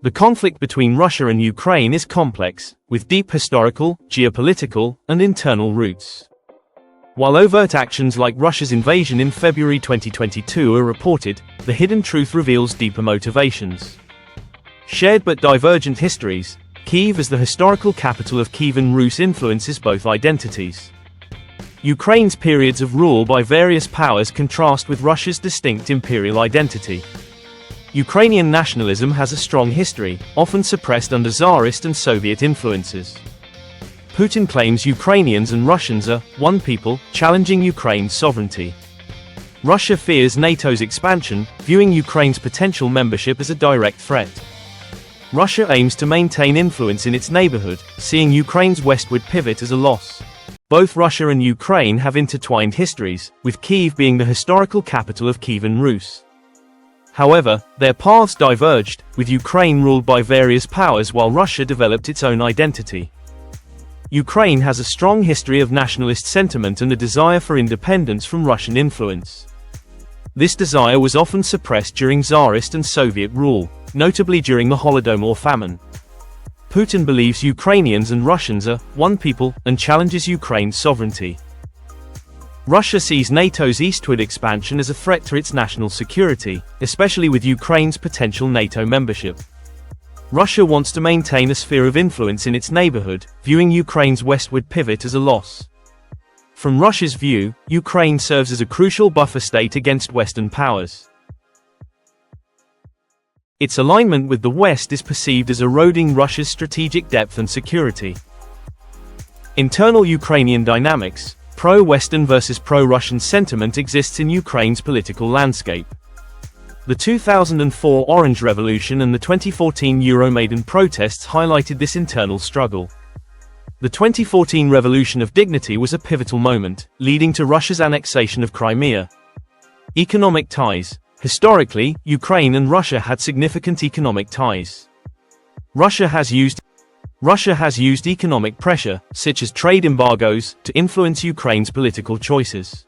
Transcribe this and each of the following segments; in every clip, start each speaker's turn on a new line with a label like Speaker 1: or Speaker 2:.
Speaker 1: The conflict between Russia and Ukraine is complex, with deep historical, geopolitical, and internal roots. While overt actions like Russia's invasion in February 2022 are reported, the hidden truth reveals deeper motivations. Shared but divergent histories, Kyiv as the historical capital of Kievan Rus influences both identities. Ukraine's periods of rule by various powers contrast with Russia's distinct imperial identity. Ukrainian nationalism has a strong history, often suppressed under Tsarist and Soviet influences. Putin claims Ukrainians and Russians are one people, challenging Ukraine's sovereignty. Russia fears NATO's expansion, viewing Ukraine's potential membership as a direct threat. Russia aims to maintain influence in its neighborhood, seeing Ukraine's westward pivot as a loss. Both Russia and Ukraine have intertwined histories, with Kyiv being the historical capital of Kievan Rus. However, their paths diverged, with Ukraine ruled by various powers while Russia developed its own identity. Ukraine has a strong history of nationalist sentiment and a desire for independence from Russian influence. This desire was often suppressed during Tsarist and Soviet rule, notably during the Holodomor famine. Putin believes Ukrainians and Russians are one people and challenges Ukraine's sovereignty. Russia sees NATO's eastward expansion as a threat to its national security, especially with Ukraine's potential NATO membership. Russia wants to maintain a sphere of influence in its neighborhood, viewing Ukraine's westward pivot as a loss. From Russia's view, Ukraine serves as a crucial buffer state against Western powers. Its alignment with the West is perceived as eroding Russia's strategic depth and security. Internal Ukrainian dynamics, pro-Western versus pro-Russian sentiment exists in Ukraine's political landscape. The 2004 Orange Revolution and the 2014 Euromaidan protests highlighted this internal struggle. The 2014 Revolution of Dignity was a pivotal moment, leading to Russia's annexation of Crimea. Economic ties. Historically, Ukraine and Russia had significant economic ties. Russia has used economic pressure, such as trade embargoes, to influence Ukraine's political choices.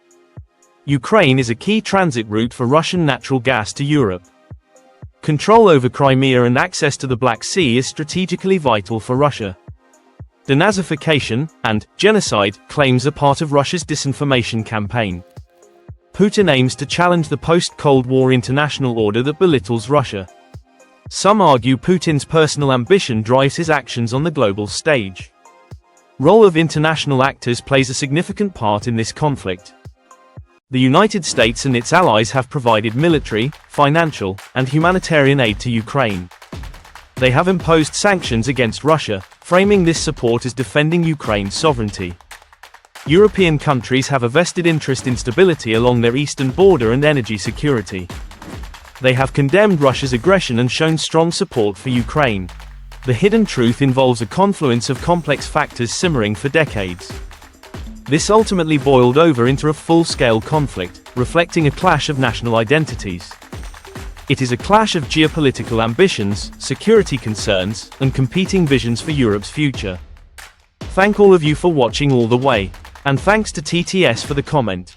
Speaker 1: Ukraine is a key transit route for Russian natural gas to Europe. Control over Crimea and access to the Black Sea is strategically vital for Russia. Denazification and genocide claims are part of Russia's disinformation campaign. Putin aims to challenge the post-Cold War international order that belittles Russia. Some argue Putin's personal ambition drives his actions on the global stage. Role of international actors plays a significant part in this conflict. The United States and its allies have provided military, financial, and humanitarian aid to Ukraine. They have imposed sanctions against Russia, framing this support as defending Ukraine's sovereignty. European countries have a vested interest in stability along their eastern border and energy security. They have condemned Russia's aggression and shown strong support for Ukraine. The hidden truth involves a confluence of complex factors simmering for decades. This ultimately boiled over into a full-scale conflict, reflecting a clash of national identities. It is a clash of geopolitical ambitions, security concerns, and competing visions for Europe's future. Thank all of you for watching all the way, and thanks to TTS for the comment.